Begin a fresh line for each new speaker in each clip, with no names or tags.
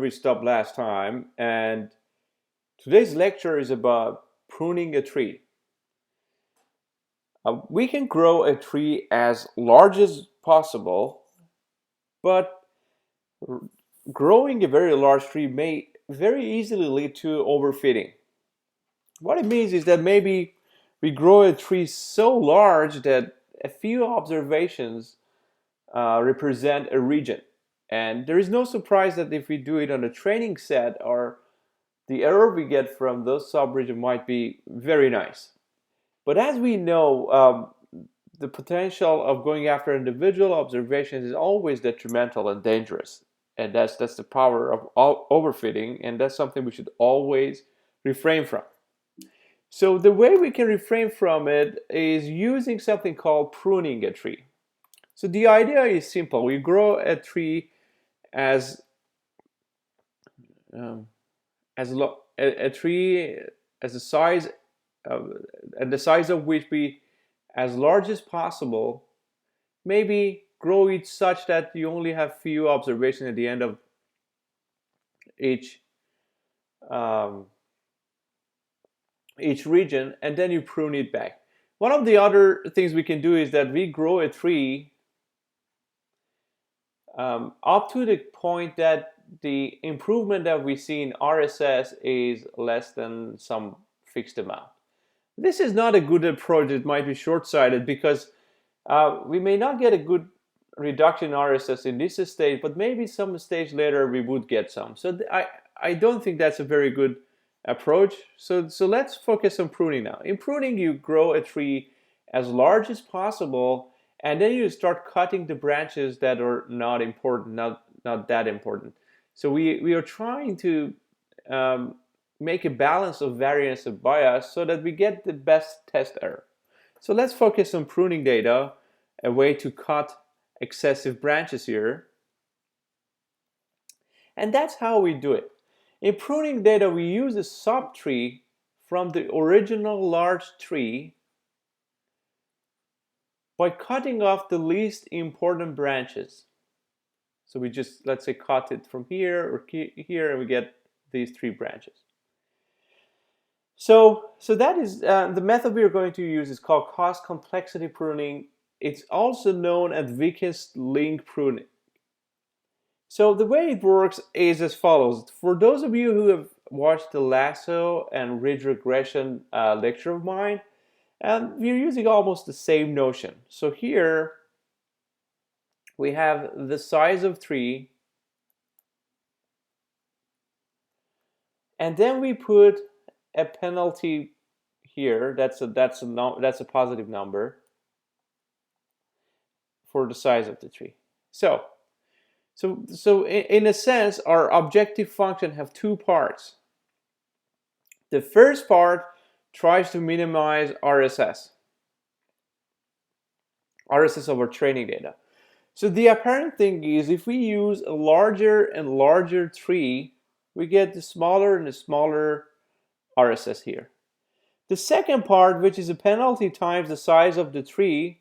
we stopped last time, and today's lecture is about pruning a tree. We can grow a tree as large as possible, but growing a very large tree may very easily lead to overfitting. What it means is that maybe we grow a tree so large that a few observations represent a region. And there is no surprise that if we do it on a training set, the error we get from those subregions might be very nice. But as we know, the potential of going after individual observations is always detrimental and dangerous. And that's the power of overfitting, and that's something we should always refrain from. So the way we can refrain from it is using something called pruning a tree. So the idea is simple. We grow a tree as a tree as a size and the size of which be as large as possible. Maybe grow it such that you only have few observations at the end of each region, and then you prune it back. One of the other things we can do is that we grow a tree up to the point that the improvement that we see in RSS is less than some fixed amount. This is not a good approach. It might be short-sighted because we may not get a good reduction in RSS in this stage, but maybe some stage later we would get some. So I don't think that's a very good approach. So let's focus on pruning now. In pruning, you grow a tree as large as possible, and then you start cutting the branches that are not important, not that important. So we are trying to make a balance of variance and bias so that we get the best test error. So let's focus on pruning data, a way to cut excessive branches here. And that's how we do it. In pruning data, we use a subtree from the original large tree by cutting off the least important branches. So we just, let's say, cut it from here or here, and we get these 3 branches. So that is the method we are going to use is called cost complexity pruning. It's also known as weakest link pruning. So the way it works is as follows. For those of you who have watched the lasso and ridge regression lecture of mine, we're using almost the same notion. So here we have the size of tree, and then we put a penalty here. That's a positive number for the size of the tree. So in a sense, our objective function have 2 parts. The first part tries to minimize RSS of our training data. So the apparent thing is if we use a larger and larger tree, we get the smaller and the smaller RSS here. The second part, which is a penalty times the size of the tree,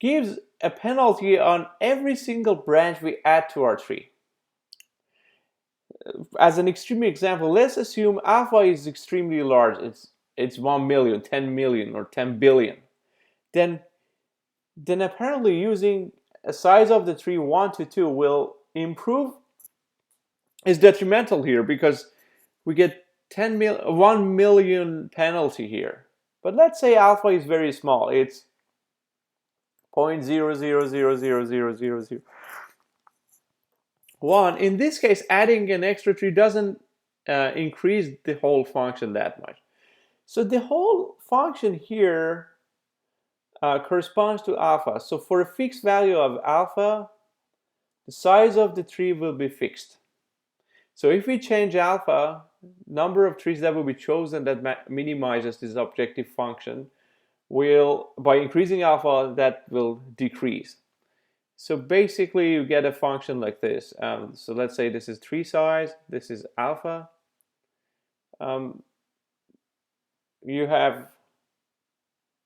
gives a penalty on every single branch we add to our tree. As an extreme example, let's assume alpha is extremely large. It's 1 million, 10 million, or 10 billion. Then apparently using a size of the tree 1 to 2 will improve is detrimental here because we get 1 million penalty here. But let's say alpha is very small. It's 0.00000001. In this case, adding an extra tree doesn't increase the whole function that much. So the whole function here corresponds to alpha. So for a fixed value of alpha, the size of the tree will be fixed. So if we change alpha, number of trees that will be chosen that minimizes this objective function by increasing alpha, that will decrease. So basically you get a function like this. So let's say this is tree size, this is alpha. You have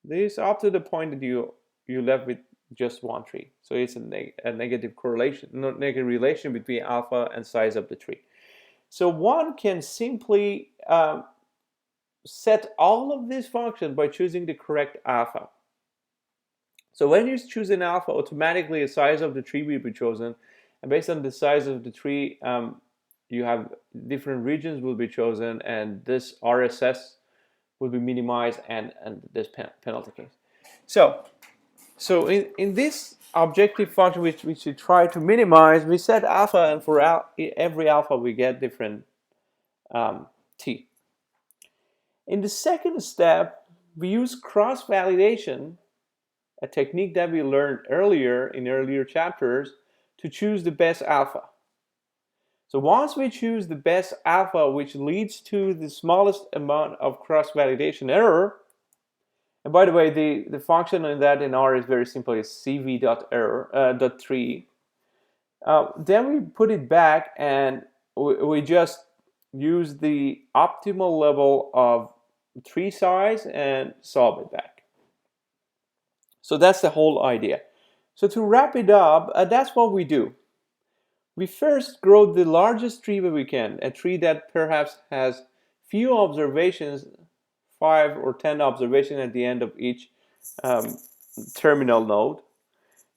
this up to the point that you left with just one tree. So it's a negative correlation, not negative relation between alpha and size of the tree. So one can simply set all of these functions by choosing the correct alpha. So when you choose an alpha, automatically the size of the tree will be chosen, and based on the size of the tree, you have different regions will be chosen, and this RSS will be minimized, and this penalty case. So in this objective function, which we should try to minimize, we set alpha, and for every alpha we get different t. In the second step, we use cross-validation, a technique that we learned earlier in earlier chapters, to choose the best alpha. So once we choose the best alpha, which leads to the smallest amount of cross-validation error, and by the way, the function in that in R is very simple, it's cv.error.3. Then we put it back, and we just use the optimal level of tree size and solve it back. So that's the whole idea. So to wrap it up, that's what we do. We first grow the largest tree that we can, a tree that perhaps has few observations, 5 or 10 observations at the end of each terminal node.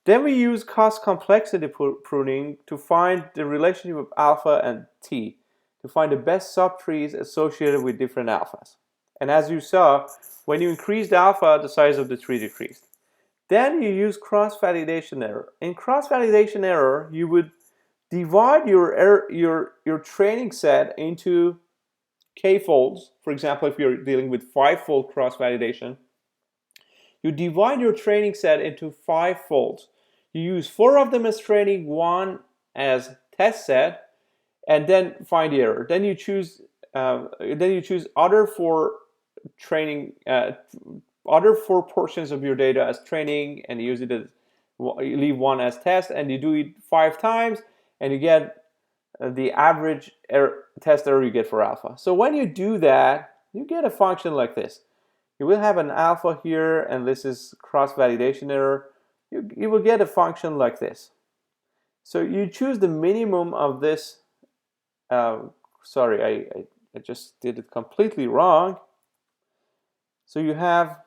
Then we use cost complexity pruning to find the relationship of alpha and t, to find the best subtrees associated with different alphas. And as you saw, when you increased alpha, the size of the tree decreased. Then you use cross-validation error. In cross-validation error, you would divide your training set into k-folds. For example, if you're dealing with 5-fold cross-validation, you divide your training set into 5 folds. You use 4 of them as training, 1 as test set, and then find the error. Then you choose other 4 training, other 4 portions of your data as training, and use it as, you leave 1 as test, and you do it 5 times, and you get the average test error you get for alpha. So when you do that, you get a function like this. You will have an alpha here, and this is cross-validation error. You will get a function like this. So you choose the minimum of this. Sorry, I just did it completely wrong. So you have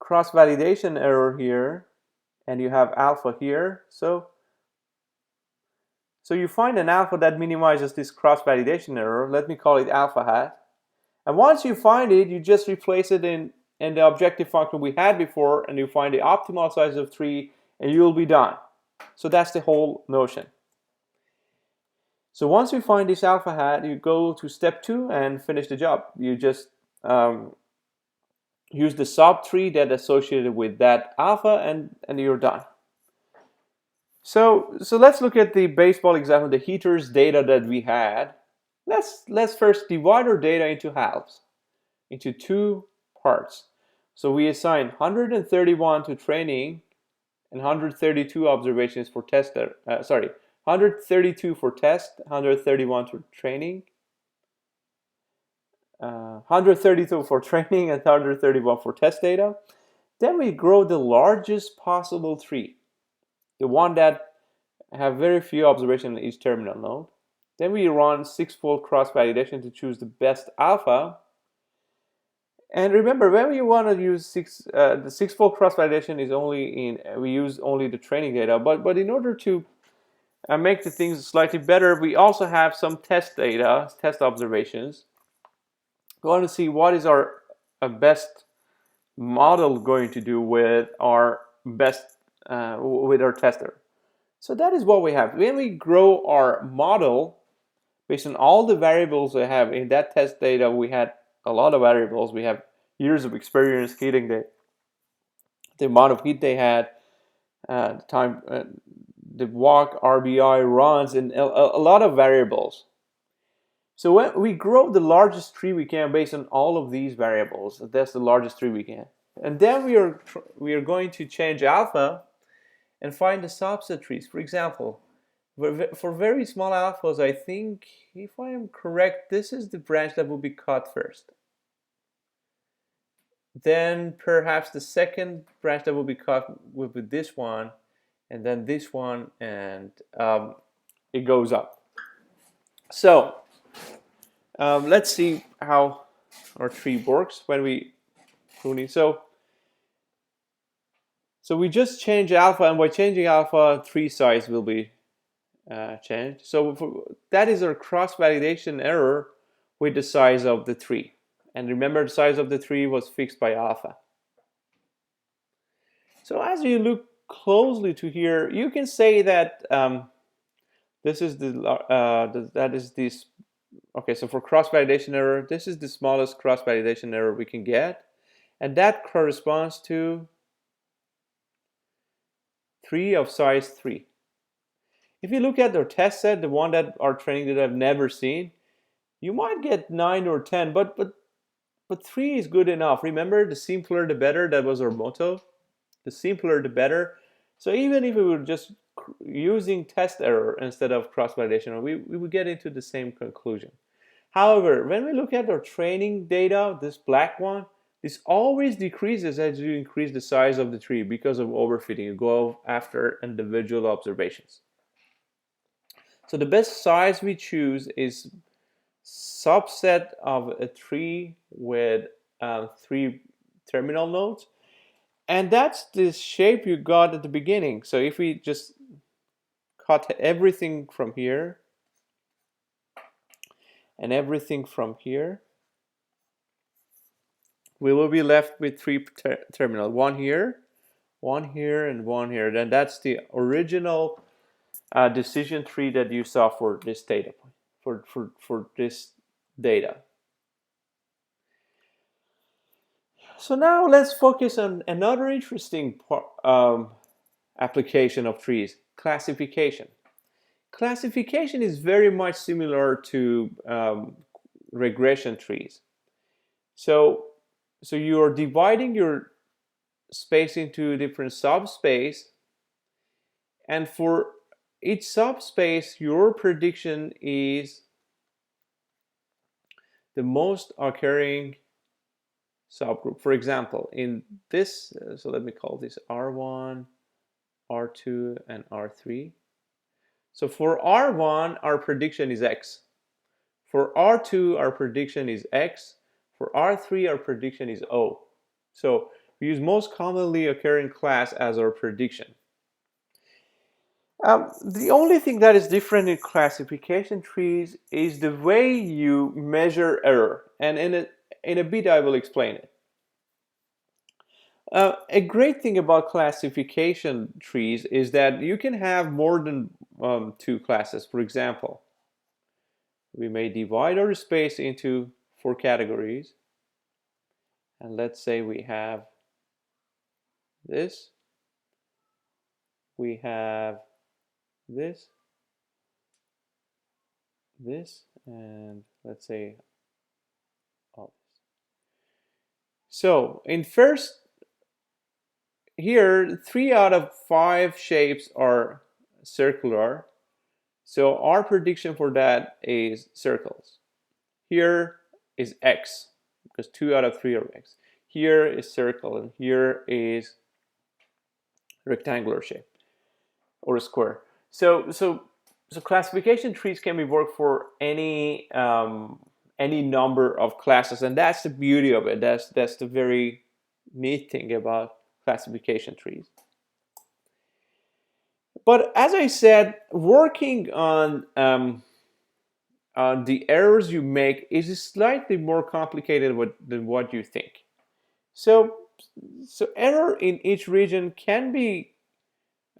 cross-validation error here, and you have alpha here. So you find an alpha that minimizes this cross-validation error. Let me call it alpha hat. And once you find it, you just replace it in the objective function we had before, and you find the optimal size of tree, and you'll be done. So that's the whole notion. So once you find this alpha hat, you go to step 2 and finish the job. You just use the subtree that associated with that alpha, and you're done. So let's look at the baseball example, the heaters data that we had. Let's first divide our data into halves, into 2 parts. So we assign 131 to training and 132 observations for test. 132 for test, 131 for training. 132 for training and 131 for test data. Then we grow the largest possible tree, the one that have very few observations in each terminal node. Then we run 6-fold cross-validation to choose the best alpha. And remember, when we want to use the 6-fold cross-validation is only we use only the training data. But in order to make the things slightly better, we also have some test data, test observations. We want to see what is our best model going to do with our best with our tester. So that is what we have. When we grow our model based on all the variables we have in that test data, we had a lot of variables. We have years of experience heating, the amount of heat they had, the time, the walk, RBI, runs, and a lot of variables. So when we grow the largest tree we can based on all of these variables, that's the largest tree we can. And then we are going to change alpha and find the subset trees. For example, for very small alphas, I think, if I am correct, this is the branch that will be cut first. then perhaps the second branch that will be cut will be this one, and then this one, and it goes up. So let's see how our tree works when we pruning. So we just change alpha, and by changing alpha, tree size will be changed. So that is our cross-validation error with the size of the tree. And remember, the size of the tree was fixed by alpha. So as you look closely to here, you can say that this is that is this. Okay, so for cross-validation error, this is the smallest cross-validation error we can get, and that corresponds to 3 of size 3. If you look at our test set, the one that our training data have never seen, you might get 9 or 10, but 3 is good enough. Remember, the simpler the better. That was our motto. The simpler the better. So even if we were just using test error instead of cross-validation, we would get into the same conclusion. However, when we look at our training data, this black one, this always decreases as you increase the size of the tree because of overfitting. You go after individual observations. So the best size we choose is subset of a tree with 3 terminal nodes. And that's the shape you got at the beginning. So if we just cut everything from here and everything from here, we will be left with 3 terminals. One here, and one here. Then that's the original decision tree that you saw for this data point, for this data. So now let's focus on another interesting application of trees, classification. Classification is very much similar to regression trees. So you are dividing your space into different subspace, and for each subspace, your prediction is the most occurring subgroup. For example, in this, so let me call this R1, R2, and R3. So for R1, our prediction is X. For R2, our prediction is X. For R3, our prediction is O. So we use most commonly occurring class as our prediction. The only thing that is different in classification trees is the way you measure error. And in a bit, I will explain it. A great thing about classification trees is that you can have more than 2 classes. For example, we may divide our space into 4 categories. And let's say we have this, we have this, and let's say all this. So in first, here 3 out of 5 shapes are circular. So our prediction for that is circles. Here is X, because 2 out of 3 are X. Here is circle, and here is rectangular shape or a square. So classification trees can be worked for any number of classes, and that's the beauty of it. That's the very neat thing about classification trees. But as I said, working on the errors you make is slightly more complicated than what you think. So error in each region can be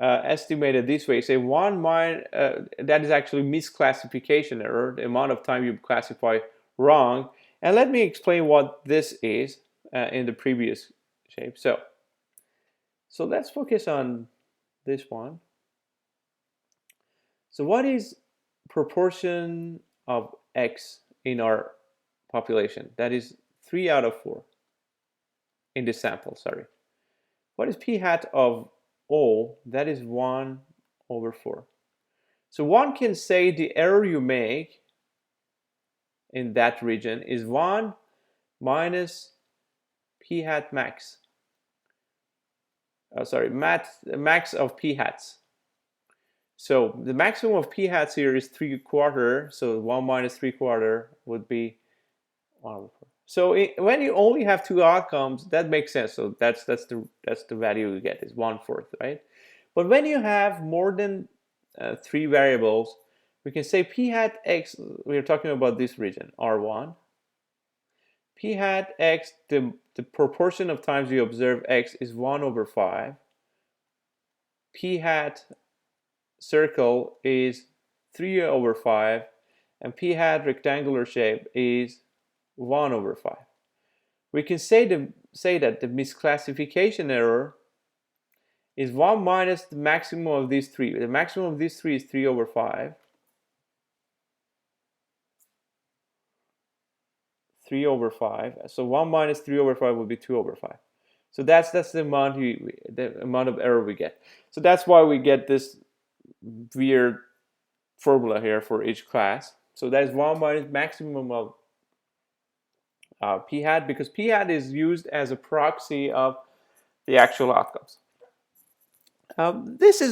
estimated this way. Say that is actually misclassification error, the amount of time you classify wrong. And let me explain what this is in the previous shape. So let's focus on this one. So what is proportion of X in our population? That is 3 out of 4 in this sample, sorry. What is p hat of O? That is 1 over 4. So one can say the error you make in that region is 1 minus p hat max. Sorry, max of p hats. So the maximum of p hats here is 3/4. So 1 minus 3/4 would be 1/4. So when you only have two outcomes, that makes sense. So that's the value you get is 1/4, right? But when you have more than three variables, we can say p hat x. We are talking about this region R1. P hat x, the proportion of times you observe x is 1/5. P hat circle is 3/5, and p hat rectangular shape is 1/5. We can say that the misclassification error is 1 minus the maximum of these three. The maximum of these three is 3/5. 3/5. So 1 minus 3/5 would be 2/5. So that's the amount of error we get. So that's why we get this weird formula here for each class. So that is 1 minus maximum of p hat, because p hat is used as a proxy of the actual outcomes. This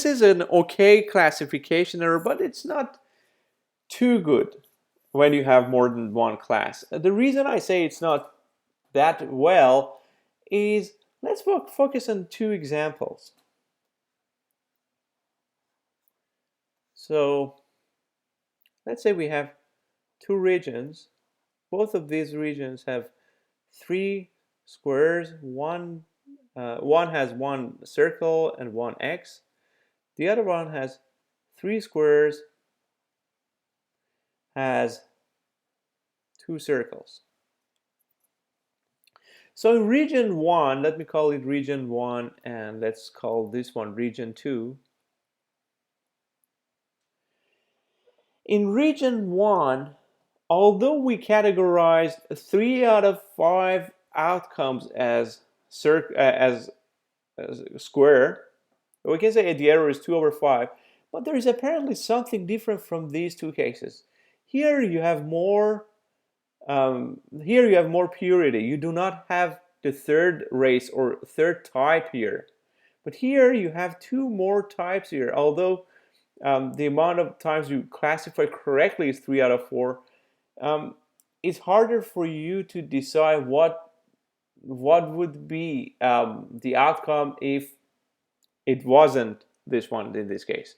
is an okay classification error, but it's not too good when you have more than one class. The reason I say it's not that well is, let's focus on two examples. So let's say we have two regions. Both of these regions have three squares. One has one circle and one x. The other one has three squares, has two circles. So in region 1, let me call it region 1, and let's call this one region 2. In region 1, although we categorized 3 out of 5 outcomes as square, we can say the error is 2/5, but there is apparently something different from these two cases. Here you have more purity. You do not have the third race or third type here, but here you have two more types here. Although the amount of times you classify correctly is 3 out of 4, it's harder for you to decide what would be the outcome if it wasn't this one in this case.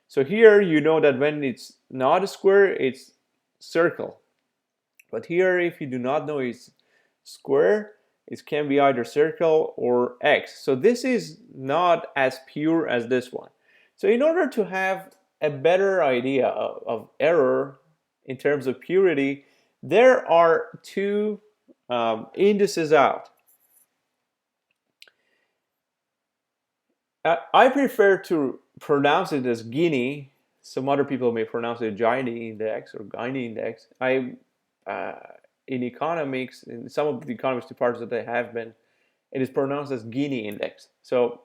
So here you know that when it's not a square, it's circle. But here, if you do not know it's square, it can be either circle or x. So this is not as pure as this one. So in order to have a better idea of error in terms of purity, there are two indices out. I prefer to pronounce it as Guinea. Some other people may pronounce it Guinea Index or Guinea Index. In economics, in some of the economics departments that I have been, it is pronounced as Guinea Index. So,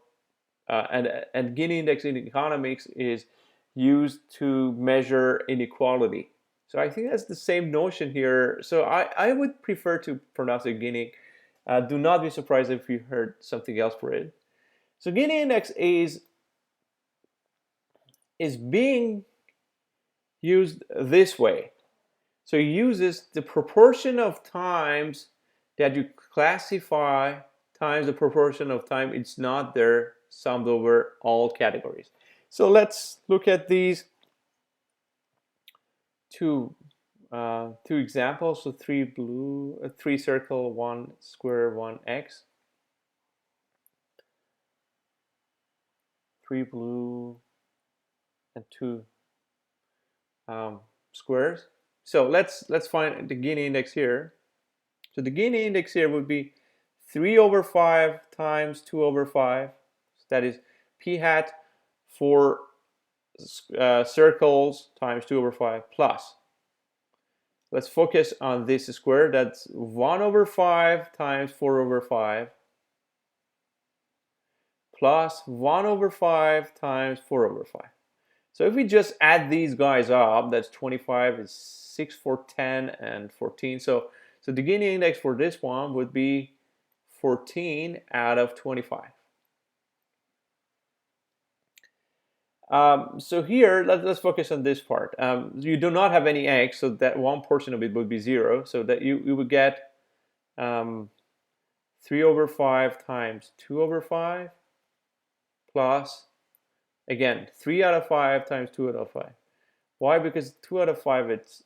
and Guinea Index in economics is used to measure inequality. So I think that's the same notion here. So I would prefer to pronounce it Guinea. Do not be surprised if you heard something else for it. So Guinea Index is being used this way. So it uses the proportion of times that you classify times the proportion of time it's not there, summed over all categories. So let's look at these two examples. So 3 blue, 3 circle, 1 square, 1 x. 3 blue and 2 squares. So let's find the Guinea Index here. So the Guinea Index here would be 3/5 times 2/5. So that is p hat for circles times 2/5 plus. Let's focus on this square. That's 1/5 times 4/5 plus 1/5 times 4/5. So if we just add these guys up, that's 25, is 6, 4, 10, and 14. So the Guinea Index for this one would be 14 out of 25. So here, let's focus on this part. You do not have any x, so that one portion of it would be 0. So that you would get 3 over 5 times 2 over 5 plus, again, 3 out of 5 times 2 out of 5. Why? Because 2 out of 5 it's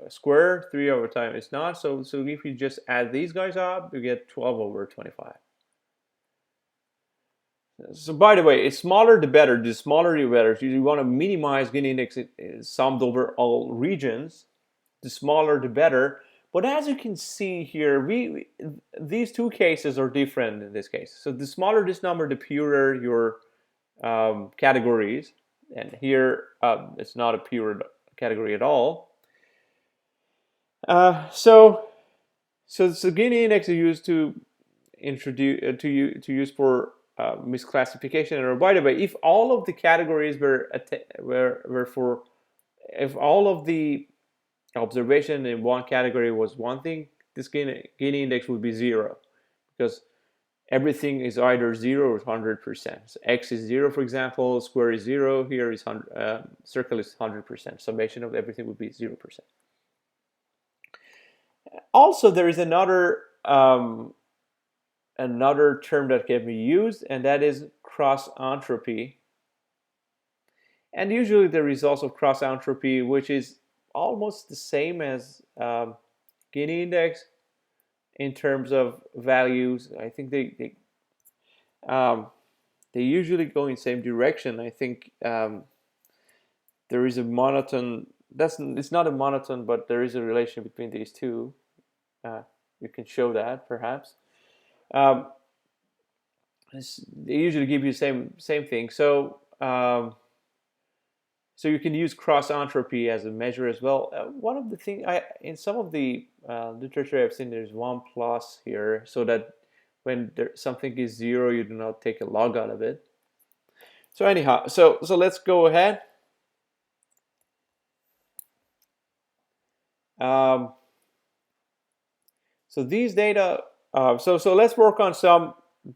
square, 3 over time it's not. So if you just add these guys up, you get 12 over 25. So by the way, it's smaller the better. The smaller the better. So you want to minimize Guinea Index summed over all regions. The smaller the better. But as you can see here, these two cases are different in this case. So the smaller this number, the purer your categories. And here, it's not a pure category at all. So Guinea Index is used to use for misclassification. And by the way, if all of the categories if all of the observation in one category was one thing, this Guinea Index would be 0, because everything is either 0 or 100%. So x is 0, for example, square is 0, here is circle is 100%. Summation of everything would be 0%. Also, there is another term that can be used, and that is cross-entropy. And usually the results of cross-entropy, which is almost the same as Guinea Index in terms of values. I think they usually go in the same direction. I think there is a monotone. It's not a monotone, but there is a relation between these two. You can show that perhaps. They usually give you the same thing. So so you can use cross-entropy as a measure as well. One of the things, in some of the literature I've seen, there's 1 plus here, so that when something is 0, you do not take a log out of it. So anyhow, so let's go ahead. So these data, so let's work on some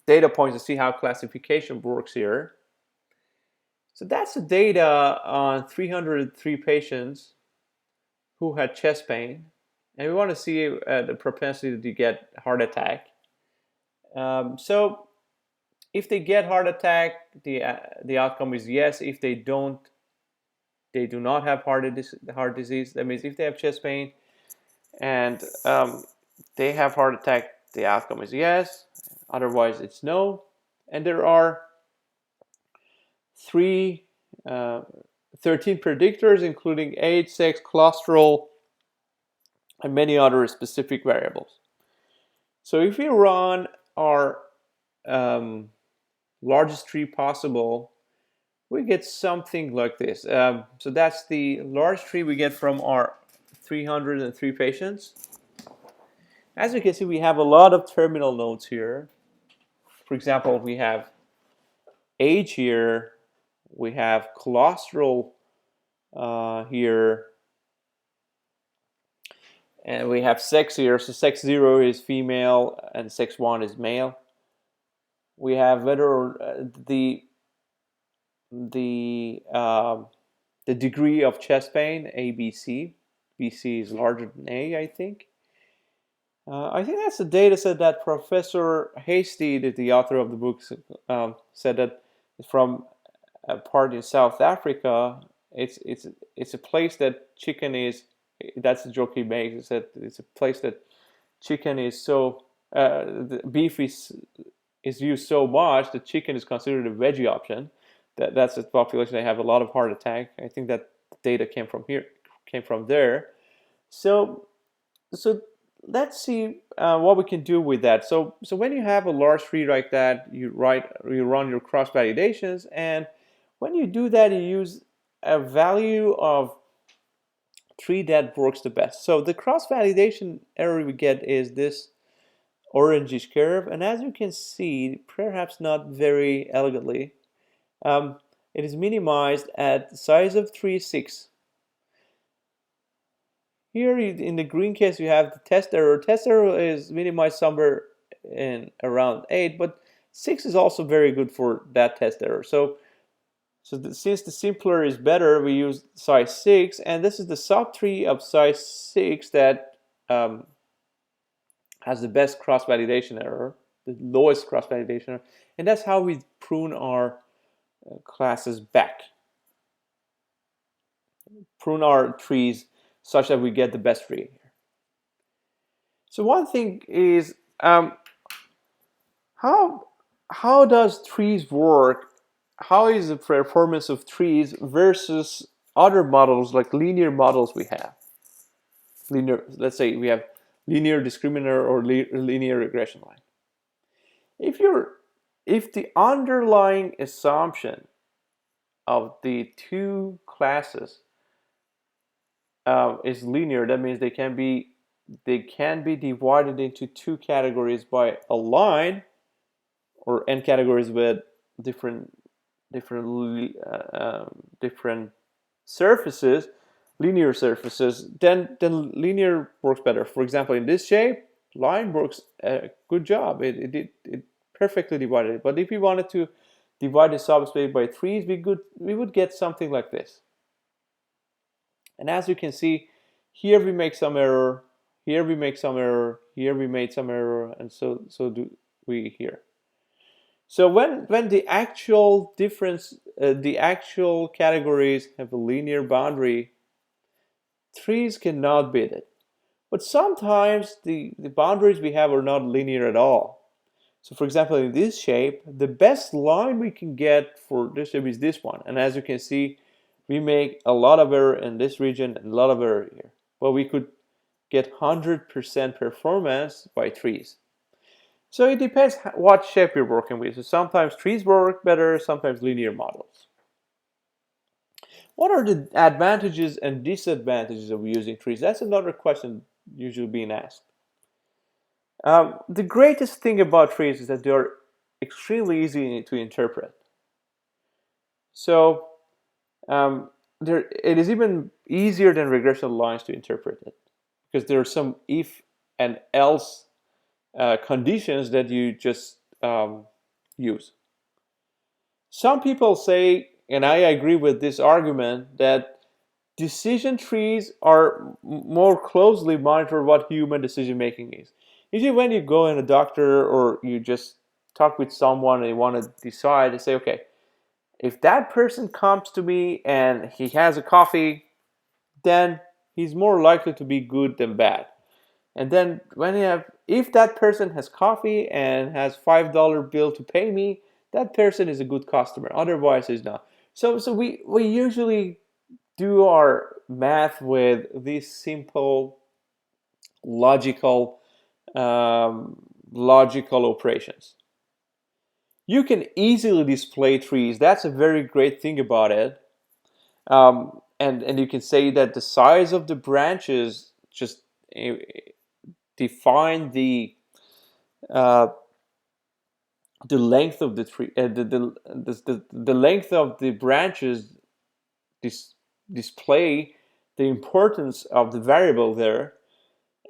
data points to see how classification works here. So that's the data on 303 patients who had chest pain, and we want to see the propensity to get heart attack. So if they get heart attack, the outcome is yes. If they don't, they do not have heart disease. That means if they have chest pain and they have heart attack, the outcome is yes. Otherwise, it's no. And there are 13 predictors, including age, sex, cholesterol, and many other specific variables. So if we run our largest tree possible, we get something like this. So that's the large tree we get from our 303 patients. As you can see, we have a lot of terminal nodes here. For example, we have age here, we have cholesterol here, and we have sex here. So sex 0 is female and sex 1 is male. We have whether the degree of chest pain, A, B, C. B, C is larger than A, I think. I think that's the data set that Professor Hastie, the author of the book, said that from a part in South Africa. It's a place that chicken is. That's the joke he makes. He said it's a place that chicken is so the beef is used so much that chicken is considered a veggie option. That's a population that have a lot of heart attack. I think that data came from there. So let's see what we can do with that. So when you have a large tree like that, you run your cross validations, and when you do that, you use a value of tree that works the best. So the cross validation error we get is this orangish curve, and as you can see, perhaps not very elegantly, it is minimized at the size of 3, 6. Here in the green case, you have the test error. Test error is minimized somewhere in around 8, but 6 is also very good for that test error. So since the simpler is better, we use size 6, and this is the subtree of size 6 that has the best cross-validation error, the lowest cross-validation error, and that's how we prune our classes back. Prune our trees such that we get the best tree here. So one thing is how does trees work? How is the performance of trees versus other models like linear models we have? Let's say we have linear discriminator or linear regression line. If the underlying assumption of the two classes is linear, that means they can be divided into two categories by a line, or n categories with different surfaces, linear surfaces, then linear works better. For example, in this shape, line works a good job. It perfectly divided it. But if we wanted to divide the subspace by trees, we would get something like this. And as you can see, here we make some error, here we make some error, here we made some error, and so do we here. So when the actual difference, the actual categories have a linear boundary, trees cannot beat it. But sometimes the boundaries we have are not linear at all. So for example, in this shape, the best line we can get for this shape is this one. And as you can see, we make a lot of error in this region and a lot of error here. But we could get 100% performance by trees. So it depends what shape you're working with. So sometimes trees work better, sometimes linear models. What are the advantages and disadvantages of using trees? That's another question usually being asked. The greatest thing about trees is that they are extremely easy to interpret. So it is even easier than regression lines to interpret it, because there are some if and else conditions that you just use. Some people say, and I agree with this argument, that decision trees are more closely monitor what human decision making is. Usually when you go in a doctor or you just talk with someone and you want to decide, and say, okay, if that person comes to me and he has a coffee, then he's more likely to be good than bad. And then if that person has coffee and has $5 bill to pay me, that person is a good customer. Otherwise, he's not. So we usually do our math with these simple logical operations. You can easily display trees. That's a very great thing about it. And you can say that the size of the branches just define the length of the tree. The length of the branches display the importance of the variable there.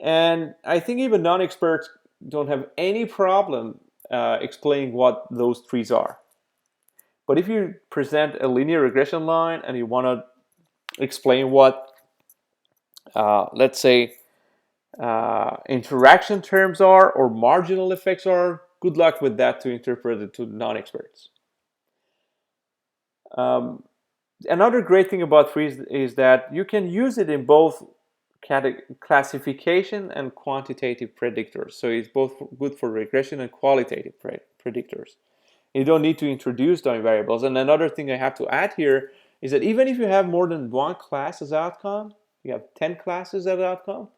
And I think even non-experts don't have any problem explaining what those trees are. But if you present a linear regression line and you want to explain what, let's say, interaction terms are or marginal effects are, good luck with that to interpret it to non-experts. Another great thing about trees is that you can use it in both classification and quantitative predictors. So it's both good for regression and qualitative predictors. You don't need to introduce dummy variables. And another thing I have to add here is that even if you have more than one class as outcome, you have 10 classes as outcome,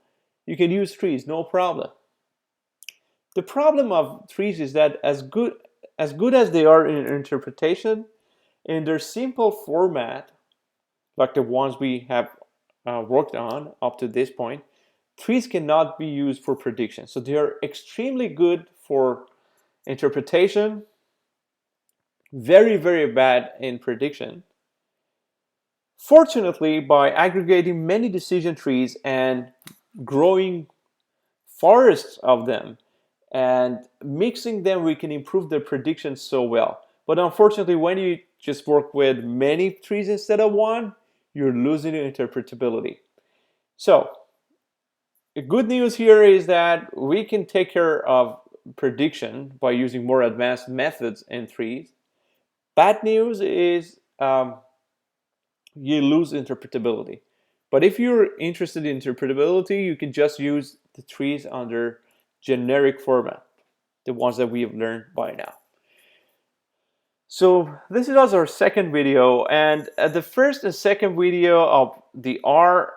you can use trees, no problem. The problem of trees is that as good as they are in interpretation, in their simple format, like the ones we have worked on up to this point, trees cannot be used for prediction. So they are extremely good for interpretation, very, very bad in prediction. Fortunately, by aggregating many decision trees and growing forests of them and mixing them, we can improve the predictions so well. But unfortunately, when you just work with many trees instead of one, you're losing interpretability. So the good news here is that we can take care of prediction by using more advanced methods in trees. Bad news is you lose interpretability. But if you're interested in interpretability, you can just use the trees under generic format, the ones that we have learned by now. So this is our second video, and the first and second video of the R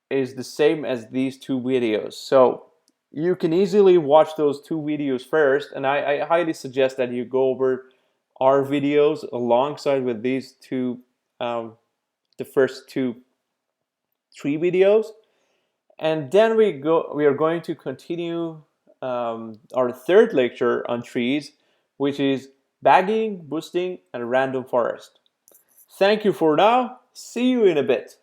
is the same as these two videos. So you can easily watch those two videos first, and I highly suggest that you go over our videos alongside with these two, the first three videos, and then we are going to continue our third lecture on trees, which is bagging, boosting, and random forest. Thank you for now. See you in a bit.